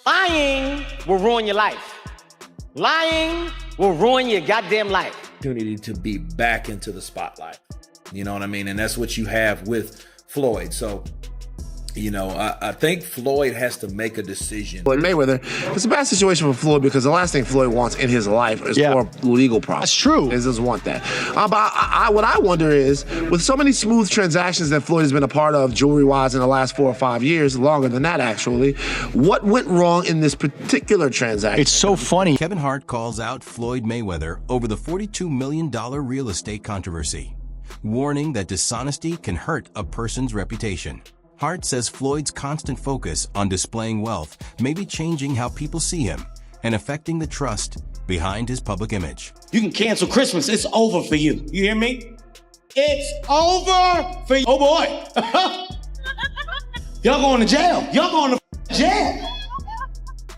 Lying will ruin your life. Lying will ruin your goddamn life. Opportunity to be back into the spotlight. You know what I mean? And that's what you have with Floyd. So, you know, I think Floyd has to make a decision. Floyd Mayweather, it's a bad situation for Floyd because the last thing Floyd wants in his life is more legal problems. That's true. He doesn't want that. But what I wonder is, with so many smooth transactions that Floyd has been a part of, jewelry-wise, in the last 4 or 5 years, longer than that actually, what went wrong in this particular transaction? It's so funny. Kevin Hart calls out Floyd Mayweather over the $42 million real estate controversy, warning that dishonesty can hurt a person's reputation. Hart says Floyd's constant focus on displaying wealth may be changing how people see him and affecting the trust behind his public image. You can cancel Christmas. It's over for you. You hear me? It's over for you. Oh boy. Y'all going to jail. Y'all going to jail.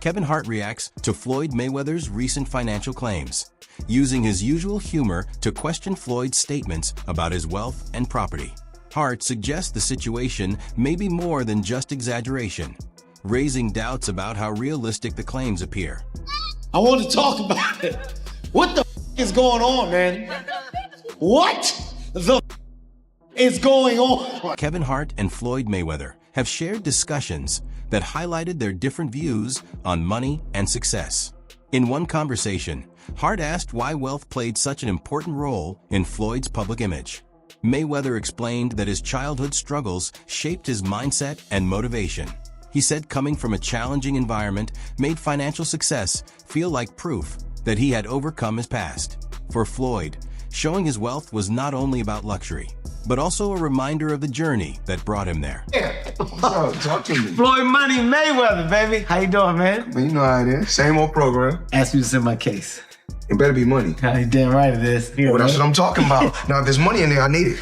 Kevin Hart reacts to Floyd Mayweather's recent financial claims, using his usual humor to question Floyd's statements about his wealth and property. Hart suggests the situation may be more than just exaggeration, raising doubts about how realistic the claims appear. I want to talk about it. What the is going on, man? What the is going on? Kevin Hart and Floyd Mayweather have shared discussions that highlighted their different views on money and success. In one conversation, Hart asked why wealth played such an important role in Floyd's public image. Mayweather explained that his childhood struggles shaped his mindset and motivation. He said coming from a challenging environment made financial success feel like proof that he had overcome his past. For Floyd, showing his wealth was not only about luxury, but also a reminder of the journey that brought him there. What's up? Talk to me. Floyd Money Mayweather, baby. How you doing, man? Man, you know how it is. Same old program. Ask me to send my case. It better be money. You damn right it is. Here, Well, that's what I'm talking about. Now, if there's money in there, I need it.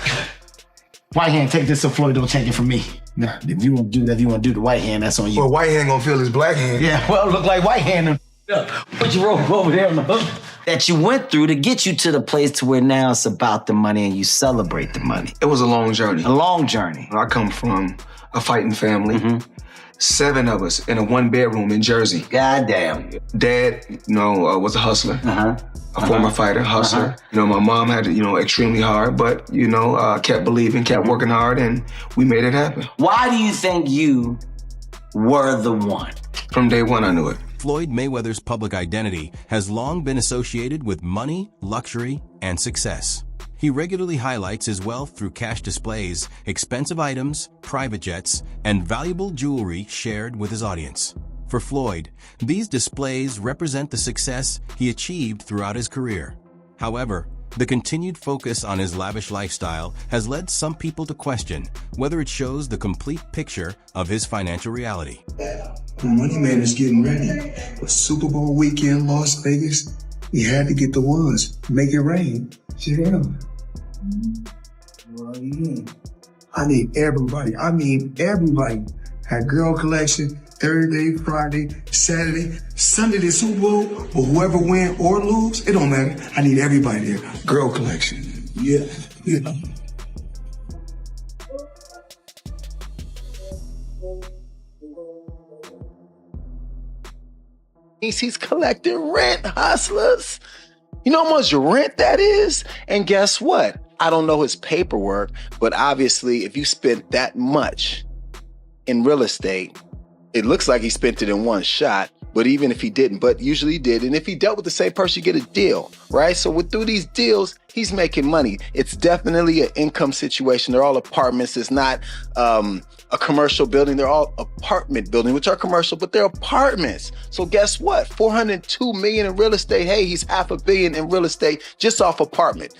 White hand, take this so Floyd don't take it from me. Nah, if you want to do that, if you want to do the white hand, that's on you. Well, white hand gonna feel his black hand. Yeah, well, look like white hand. Put your rope over there on the hook. That you went through to get you to the place to where now it's about the money and you celebrate the money. It was a long journey. A long journey. I come from a fighting family. 7 of us in a 1-bedroom in Jersey. Goddamn. Dad, was a hustler. A former fighter, hustler. My mom had it, extremely hard, but, kept believing, kept working hard, and we made it happen. Why do you think you were the one? From day one, I knew it. Floyd Mayweather's public identity has long been associated with money, luxury, and success. He regularly highlights his wealth through cash displays, expensive items, private jets, and valuable jewelry shared with his audience. For Floyd, these displays represent the success he achieved throughout his career. However, the continued focus on his lavish lifestyle has led some people to question whether it shows the complete picture of his financial reality. The Money Man is getting ready for Super Bowl weekend, Las Vegas. He had to get the ones, make it rain. Yeah. Well, yeah. I need everybody. I mean everybody. Had girl collection Thursday, Friday, Saturday, Sunday, the Super Bowl, but whoever win or lose, it don't matter. I need everybody there. Girl collection. Yeah. He's collecting rent, hustlers. You know how much rent that is? And guess what? I don't know his paperwork, but obviously if you spent that much in real estate, it looks like he spent it in one shot, but even if he didn't, but usually he did. And if he dealt with the same person, you get a deal, right? So through these deals, he's making money. It's definitely an income situation. They're all apartments. It's not a commercial building. They're all apartment buildings, which are commercial, but they're apartments. So guess what? $402 million in real estate. Hey, he's $500 million in real estate just off apartment.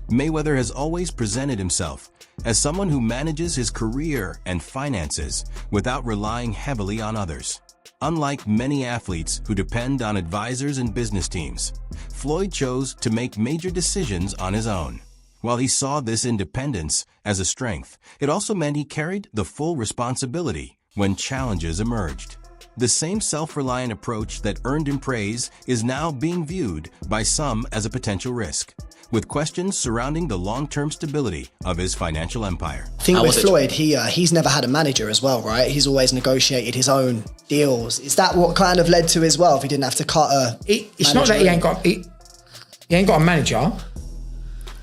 Mayweather has always presented himself as someone who manages his career and finances without relying heavily on others. Unlike many athletes who depend on advisors and business teams, Floyd chose to make major decisions on his own. While he saw this independence as a strength, it also meant he carried the full responsibility when challenges emerged. The same self-reliant approach that earned him praise is now being viewed by some as a potential risk. with questions surrounding the long-term stability of his financial empire. I think with Floyd, he's never had a manager as well, right? He's always negotiated his own deals. Is that what kind of led to his wealth? He didn't have to cut a It's not that he ain't got a manager,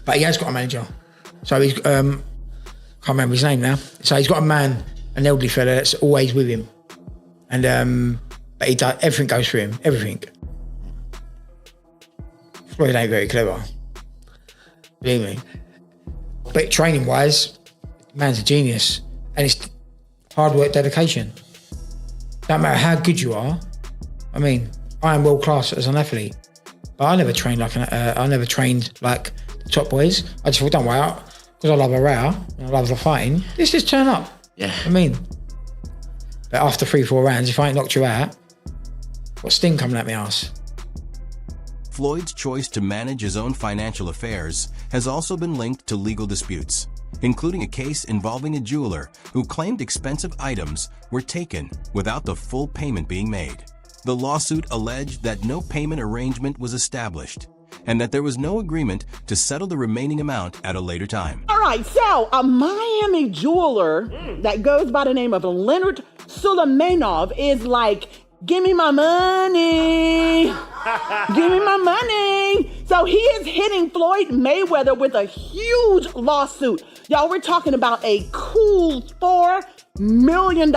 but he has got a manager. So he's, can't remember his name now. So he's got a man, an elderly fella that's always with him. And but he does, everything goes through him, everything. Floyd ain't very clever, believe me. But training-wise, man's a genius. And it's hard work, dedication. Don't matter how good you are. I mean, I am world-class as an athlete, but I never trained like the top boys. I just thought, don't worry, because I love a row, and I love the fighting, let's just turn up. Yeah. I mean, but after 3-4 rounds, if I ain't knocked you out, got sting coming at my ass. Floyd's choice to manage his own financial affairs has also been linked to legal disputes, including a case involving a jeweler who claimed expensive items were taken without the full payment being made. The lawsuit alleged that no payment arrangement was established and that there was no agreement to settle the remaining amount at a later time. All right, so a Miami jeweler that goes by the name of Leonard Suleymanov is like, give me my money. Give me my money. So he is hitting Floyd Mayweather with a huge lawsuit. Y'all, we're talking about a cool $4 million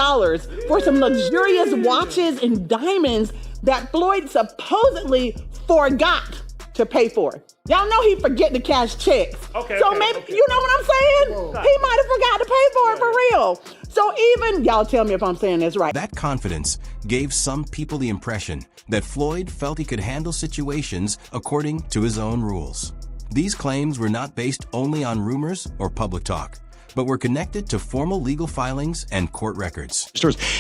for some luxurious watches and diamonds that Floyd supposedly forgot to pay for. Y'all know he forget to cash checks. So maybe, you know what I'm saying? He might have forgot to pay for it for real. So even, y'all tell me if I'm saying this right. That confidence gave some people the impression that Floyd felt he could handle situations according to his own rules. These claims were not based only on rumors or public talk, but were connected to formal legal filings and court records.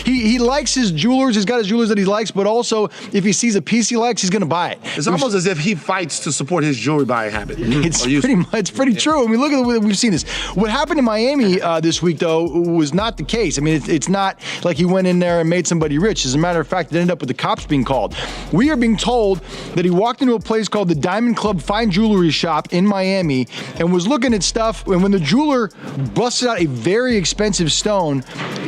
He likes his jewelers. He's got his jewelers that he likes, but also if he sees a piece he likes, he's going to buy it. It's almost as if he fights to support his jewelry buying habit. It's pretty true. I mean, look at the way that we've seen this. What happened in Miami this week, though, was not the case. I mean, it's not like he went in there and made somebody rich. As a matter of fact, it ended up with the cops being called. We are being told that he walked into a place called the Diamond Club Fine Jewelry Shop in Miami and was looking at stuff, and when the jeweler busted out a very expensive stone,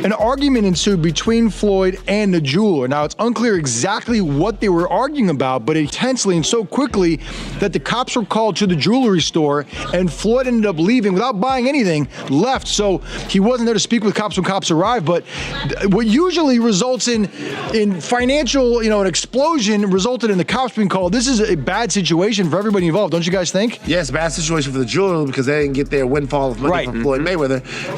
an argument ensued between Floyd and the jeweler. Now, it's unclear exactly what they were arguing about, but intensely and so quickly that the cops were called to the jewelry store, and Floyd ended up leaving without buying anything, left. So he wasn't there to speak with cops when cops arrived, but what usually results in financial, an explosion resulted in the cops being called. This is a bad situation for everybody involved, don't you guys think? Yes, bad situation for the jeweler because they didn't get their windfall of money from Floyd Mayweather.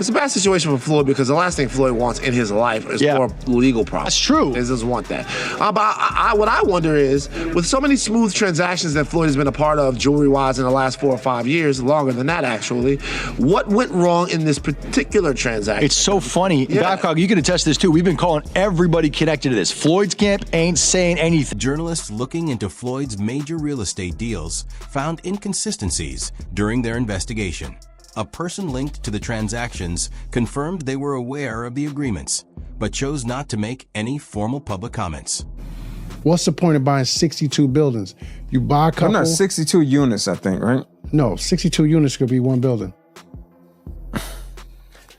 It's a bad situation for Floyd because the last thing Floyd wants in his life is more legal problems. That's true. He doesn't want that. But what I wonder is, with so many smooth transactions that Floyd has been a part of jewelry-wise in the last 4 or 5 years, longer than that actually, what went wrong in this particular transaction? It's so funny. Babcock, you can attest to this too. We've been calling everybody connected to this. Floyd's camp ain't saying anything. Journalists looking into Floyd's major real estate deals found inconsistencies during their investigation. A person linked to the transactions confirmed they were aware of the agreements, but chose not to make any formal public comments. What's the point of buying 62 buildings? You buy a couple... No, 62 units, I think, right? No, 62 units could be one building.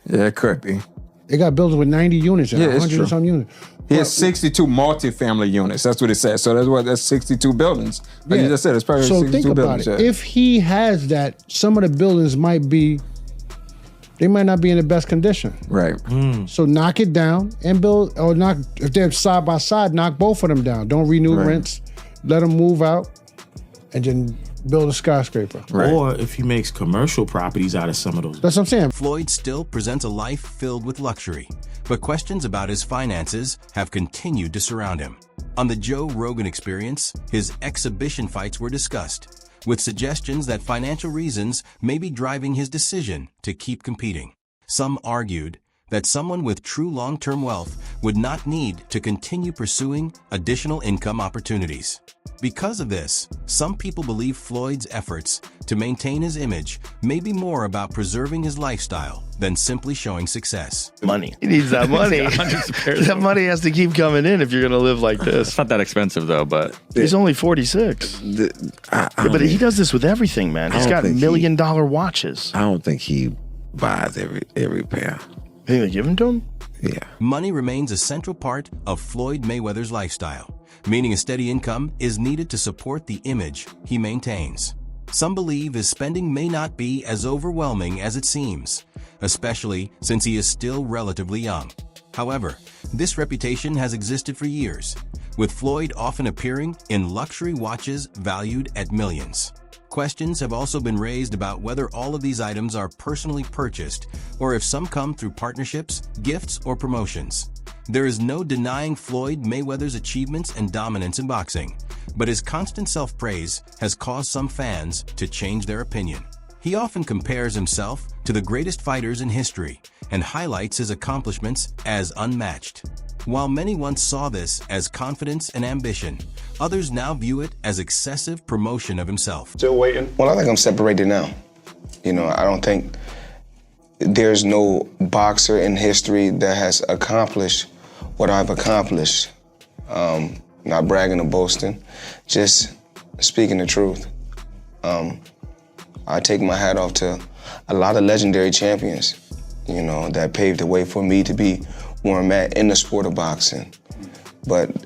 Yeah, it could be. They got buildings with 90 units and 100 and some units. He has 62 multifamily units. That's what it says. So that's 62 buildings. Like you just said, it's probably 62 think about buildings. It. If he has that, some of the buildings might not be in the best condition. Right. So knock it down and build, or knock, if they're side by side, knock both of them down. Don't renew rents. Let them move out and then build a skyscraper. Or if he makes commercial properties out of some of those. That's what I'm saying. Floyd still presents a life filled with luxury, but questions about his finances have continued to surround him. On the Joe Rogan Experience, his exhibition fights were discussed, with suggestions that financial reasons may be driving his decision to keep competing. Some argued that someone with true long-term wealth would not need to continue pursuing additional income opportunities. Because of this, some people believe Floyd's efforts to maintain his image may be more about preserving his lifestyle than simply showing success. Money. He needs that money. He's got hundreds of pairs. That money has to keep coming in if you're going to live like this. It's not that expensive though, but he's only 46. But he does this with everything, man. He's got $1 million watches. I don't think he buys every pair. You think they give them to him? Yeah. Money remains a central part of Floyd Mayweather's lifestyle, meaning a steady income is needed to support the image he maintains. Some believe his spending may not be as overwhelming as it seems, especially since he is still relatively young. However, this reputation has existed for years, with Floyd often appearing in luxury watches valued at millions. Questions have also been raised about whether all of these items are personally purchased or if some come through partnerships, gifts, or promotions. There is no denying Floyd Mayweather's achievements and dominance in boxing, but his constant self-praise has caused some fans to change their opinion. He often compares himself to the greatest fighters in history and highlights his accomplishments as unmatched. While many once saw this as confidence and ambition, others now view it as excessive promotion of himself. Still waiting? Well, I think I'm separated now. You know, I don't think there's no boxer in history that has accomplished what I've accomplished. Not bragging or boasting, just speaking the truth. I take my hat off to a lot of legendary champions, you know, that paved the way for me to be where I'm at in the sport of boxing. But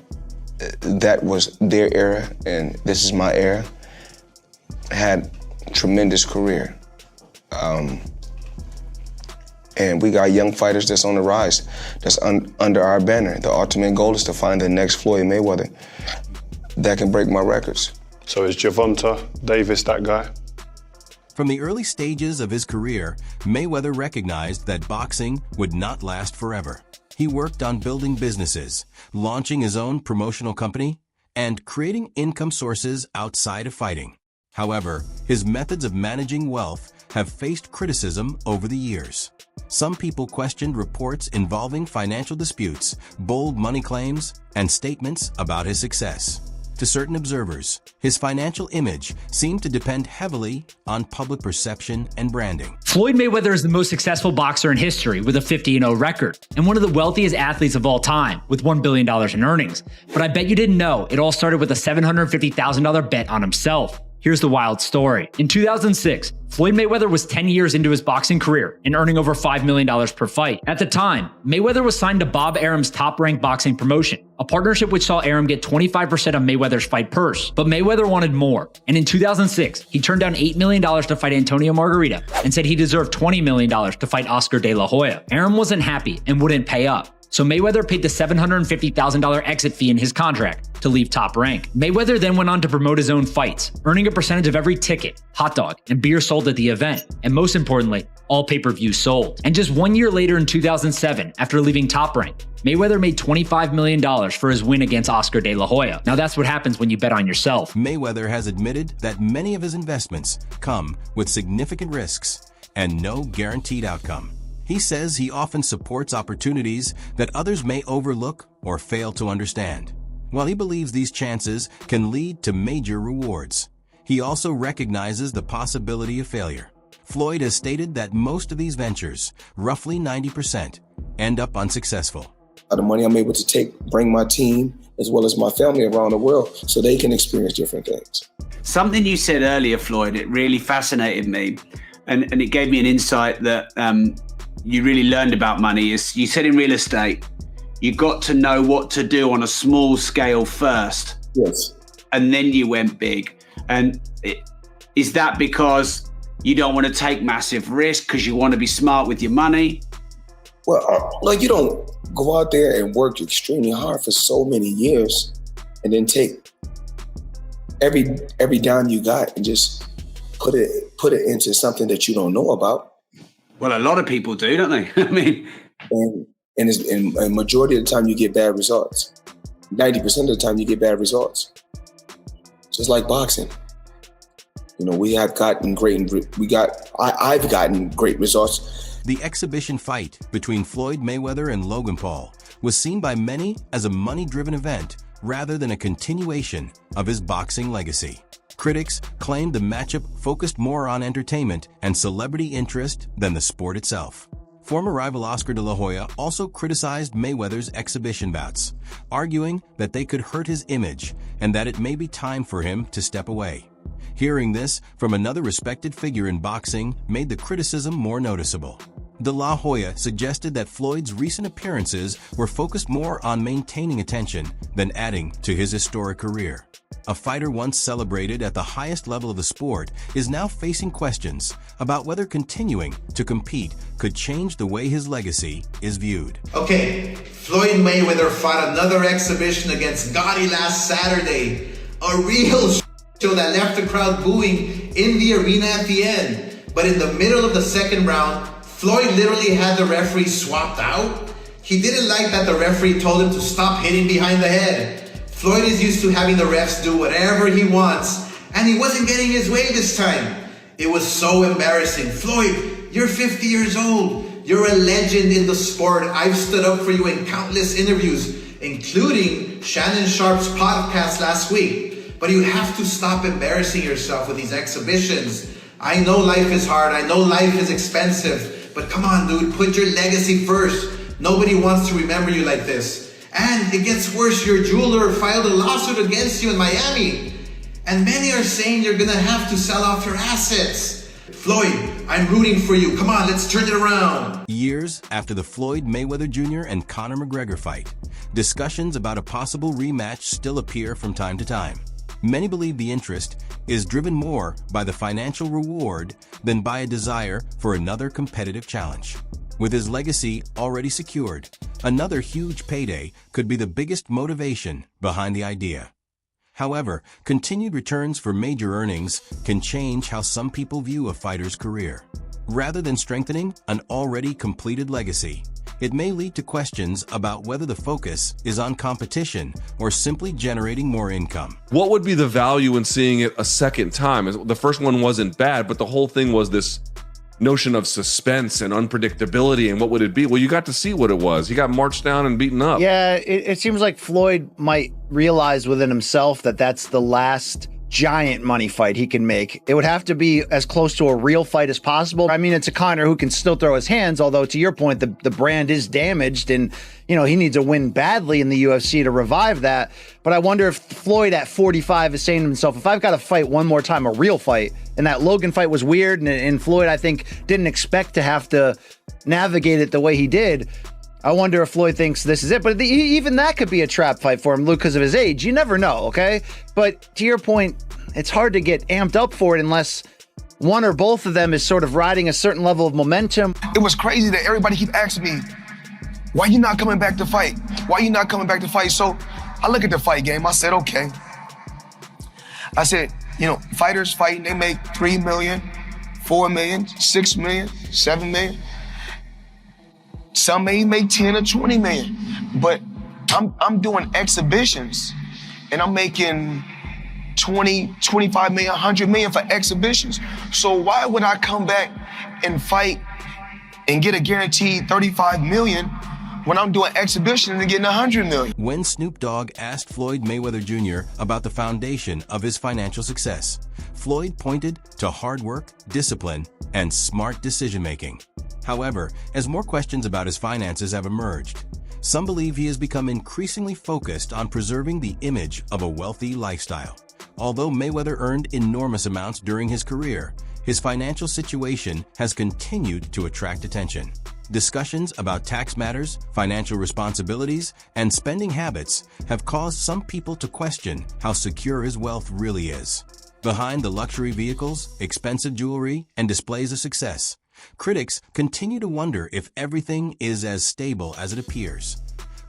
that was their era, and this is my era. Had a tremendous career. And we got young fighters that's on the rise, that's under our banner. The ultimate goal is to find the next Floyd Mayweather that can break my records. So is Gervonta Davis that guy? From the early stages of his career, Mayweather recognized that boxing would not last forever. He worked on building businesses, launching his own promotional company, and creating income sources outside of fighting. However, his methods of managing wealth have faced criticism over the years. Some people questioned reports involving financial disputes, bold money claims, and statements about his success. To certain observers, his financial image seemed to depend heavily on public perception and branding. Floyd Mayweather is the most successful boxer in history with a 50-0 record and one of the wealthiest athletes of all time with $1 billion in earnings. But I bet you didn't know it all started with a $750,000 bet on himself. Here's the wild story. In 2006, Floyd Mayweather was 10 years into his boxing career and earning over $5 million per fight. At the time, Mayweather was signed to Bob Arum's Top-Rank boxing promotion, a partnership which saw Arum get 25% of Mayweather's fight purse. But Mayweather wanted more, and in 2006, he turned down $8 million to fight Antonio Margarita and said he deserved $20 million to fight Oscar De La Hoya. Arum wasn't happy and wouldn't pay up. So Mayweather paid the $750,000 exit fee in his contract to leave Top Rank. Mayweather then went on to promote his own fights, earning a percentage of every ticket, hot dog, and beer sold at the event, and most importantly, all pay-per-views sold. And just 1 year later in 2007, after leaving Top Rank, Mayweather made $25 million for his win against Oscar De La Hoya. Now that's what happens when you bet on yourself. Mayweather has admitted that many of his investments come with significant risks and no guaranteed outcome. He says he often supports opportunities that others may overlook or fail to understand. While he believes these chances can lead to major rewards, he also recognizes the possibility of failure. Floyd has stated that most of these ventures, roughly 90%, end up unsuccessful. The money I'm able to bring my team as well as my family around the world so they can experience different things. Something you said earlier, Floyd, it really fascinated me, and it gave me an insight that you really learned about money. Is you said in real estate, you got to know what to do on a small scale first. Yes. And then you went big. And is that because you don't want to take massive risk because you want to be smart with your money? Well, like you don't go out there and work extremely hard for so many years and then take every dime you got and just put it into something that you don't know about. Well, a lot of people do, don't they? I mean, and majority of the time you get bad results. 90% of the time you get bad results. Just like boxing. You know, I've gotten great results The exhibition fight between Floyd Mayweather and Logan Paul was seen by many as a money-driven event rather than a continuation of his boxing legacy. Critics claimed the matchup focused more on entertainment and celebrity interest than the sport itself. Former rival Oscar de la Hoya also criticized Mayweather's exhibition bouts, arguing that they could hurt his image and that it may be time for him to step away. Hearing this from another respected figure in boxing made the criticism more noticeable. De La Hoya suggested that Floyd's recent appearances were focused more on maintaining attention than adding to his historic career. A fighter once celebrated at the highest level of the sport is now facing questions about whether continuing to compete could change the way his legacy is viewed. Okay, Floyd Mayweather fought another exhibition against Gotti last Saturday. A real show that left the crowd booing in the arena at the end. But in the middle of the second round, Floyd literally had the referee swapped out. He didn't like that the referee told him to stop hitting behind the head. Floyd is used to having the refs do whatever he wants, and he wasn't getting his way this time. It was so embarrassing. Floyd, you're 50 years old. You're a legend in the sport. I've stood up for you in countless interviews, including Shannon Sharp's podcast last week. But you have to stop embarrassing yourself with these exhibitions. I know life is hard. I know life is expensive. But come on, dude, put your legacy first. Nobody wants to remember you like this. And it gets worse, your jeweler filed a lawsuit against you in Miami. And many are saying you're gonna have to sell off your assets. Floyd, I'm rooting for you. Come on, let's turn it around. Years after the Floyd Mayweather Jr. and Conor McGregor fight, discussions about a possible rematch still appear from time to time. Many believe the interest is driven more by the financial reward than by a desire for another competitive challenge. With his legacy already secured, another huge payday could be the biggest motivation behind the idea. However, continued returns for major earnings can change how some people view a fighter's career. Rather than strengthening an already completed legacy, it may lead to questions about whether the focus is on competition or simply generating more income. What would be the value in seeing it a second time? The first one wasn't bad, but the whole thing was this notion of suspense and unpredictability, and what would it be? Well, you got to see what it was. He got marched down and beaten up. Yeah, it seems like Floyd might realize within himself that that's the last giant money fight he can make. It would have to be as close to a real fight as possible. I mean, it's a Conor who can still throw his hands, although to your point, the brand is damaged and, you know, he needs a win badly in the UFC to revive that. But I wonder if Floyd at 45 is saying to himself, if I've got to fight one more time, a real fight, and that Logan fight was weird, and Floyd, I think, didn't expect to have to navigate it the way he did. I wonder if Floyd thinks this is it. But even that could be a trap fight for him, Luke, because of his age. You never know, okay? But to your point, it's hard to get amped up for it unless one or both of them is sort of riding a certain level of momentum. It was crazy that everybody keep asking me, why you not coming back to fight? Why you not coming back to fight? So I look at the fight game. I said, okay. I said, you know, fighters fighting, they make 3 million, 4 million, 6 million, 7 million. Some may make 10 or 20 million, but I'm doing exhibitions and I'm making 20, 25 million, 100 million for exhibitions. So why would I come back and fight and get a guaranteed 35 million when I'm doing exhibitions and getting 100 million? When Snoop Dogg asked Floyd Mayweather Jr. about the foundation of his financial success, Floyd pointed to hard work, discipline, and smart decision-making. However, as more questions about his finances have emerged, some believe he has become increasingly focused on preserving the image of a wealthy lifestyle. Although Mayweather earned enormous amounts during his career, his financial situation has continued to attract attention. Discussions about tax matters, financial responsibilities, and spending habits have caused some people to question how secure his wealth really is. Behind the luxury vehicles, expensive jewelry, and displays of success, critics continue to wonder if everything is as stable as it appears.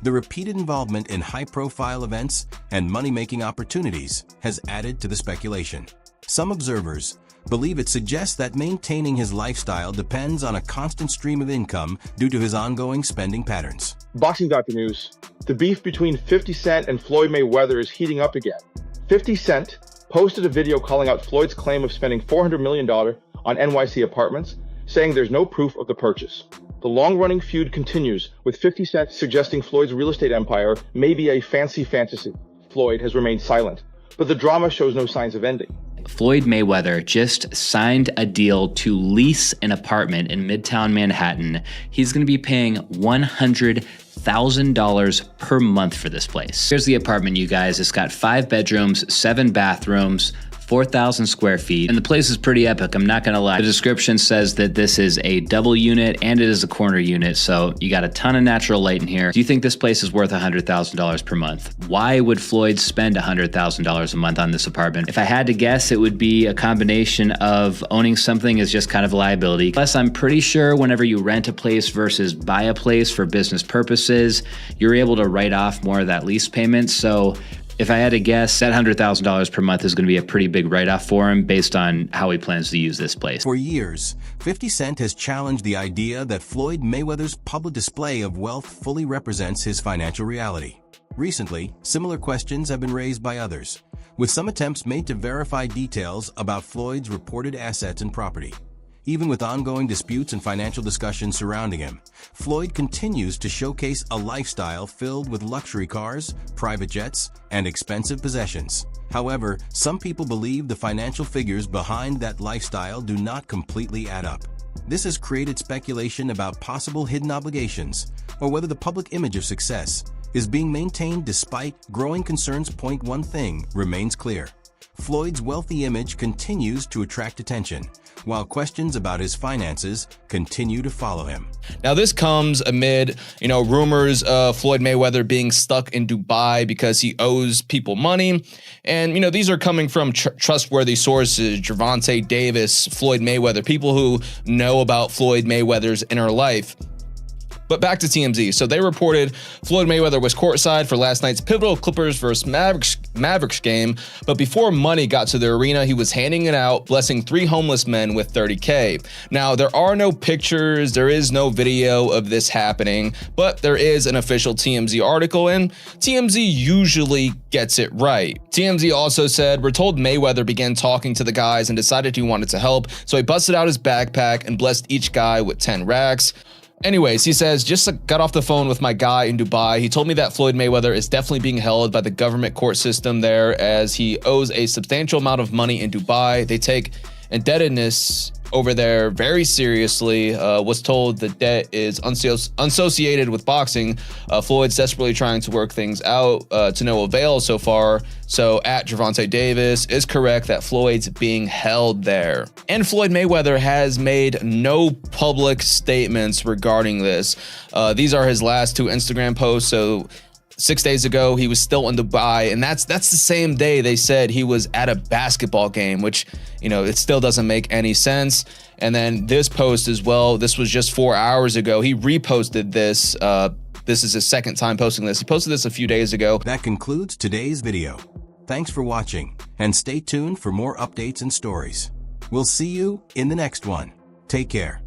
The repeated involvement in high-profile events and money-making opportunities has added to the speculation. Some observers believe it suggests that maintaining his lifestyle depends on a constant stream of income due to his ongoing spending patterns. Boxing.the News. The beef between 50 Cent and Floyd Mayweather is heating up again. 50 Cent posted a video calling out Floyd's claim of spending $400 million on NYC apartments, saying there's no proof of the purchase. The long-running feud continues, with 50 Cent suggesting Floyd's real estate empire may be a fancy fantasy. Floyd has remained silent, but the drama shows no signs of ending. Floyd Mayweather just signed a deal to lease an apartment in Midtown Manhattan. He's going to be paying $100,000 per month for this place. Here's the apartment, you guys. It's got 5 bedrooms, 7 bathrooms, 4,000 square feet, and the place is pretty epic, I'm not gonna lie. The description says that this is a double unit and it is a corner unit, so you got a ton of natural light in here. Do you think this place is worth $100,000 per month? Why would Floyd spend $100,000 a month on this apartment? If I had to guess, it would be a combination of owning something is just kind of a liability. Plus, I'm pretty sure whenever you rent a place versus buy a place for business purposes, you're able to write off more of that lease payment, so if I had to guess, that $100,000 per month is going to be a pretty big write-off for him based on how he plans to use this place. For years, 50 Cent has challenged the idea that Floyd Mayweather's public display of wealth fully represents his financial reality. Recently, similar questions have been raised by others, with some attempts made to verify details about Floyd's reported assets and property. Even with ongoing disputes and financial discussions surrounding him, Floyd continues to showcase a lifestyle filled with luxury cars, private jets, and expensive possessions. However, some people believe the financial figures behind that lifestyle do not completely add up. This has created speculation about possible hidden obligations, or whether the public image of success is being maintained despite growing concerns. One thing remains clear: Floyd's wealthy image continues to attract attention, while questions about his finances continue to follow him. Now, this comes amid, rumors of Floyd Mayweather being stuck in Dubai because he owes people money. And, these are coming from trustworthy sources: Gervonta Davis, Floyd Mayweather, people who know about Floyd Mayweather's inner life. But back to TMZ. So they reported Floyd Mayweather was courtside for last night's pivotal Clippers versus Mavericks game. But before money got to the arena, he was handing it out, blessing 3 homeless men with $30K. Now, there are no pictures, there is no video of this happening, but there is an official TMZ article, and TMZ usually gets it right. TMZ also said, "We're told Mayweather began talking to the guys and decided he wanted to help, so he busted out his backpack and blessed each guy with 10 racks. Anyways, he says, just got off the phone with my guy in Dubai. He told me that Floyd Mayweather is definitely being held by the government court system there, as he owes a substantial amount of money in Dubai. They take indebtedness over there very seriously. Was told the debt is unassociated with boxing. Floyd's desperately trying to work things out to no avail so far. So at Gervonta Davis is correct that Floyd's being held there. And Floyd Mayweather has made no public statements regarding this. These are his last 2 Instagram posts. So 6 days ago, he was still in Dubai, and that's the same day they said he was at a basketball game, which, it still doesn't make any sense. And then this post as well, this was just 4 hours ago. He reposted this. This is his second time posting this. He posted this a few days ago. That concludes today's video. Thanks for watching, and stay tuned for more updates and stories. We'll see you in the next one. Take care.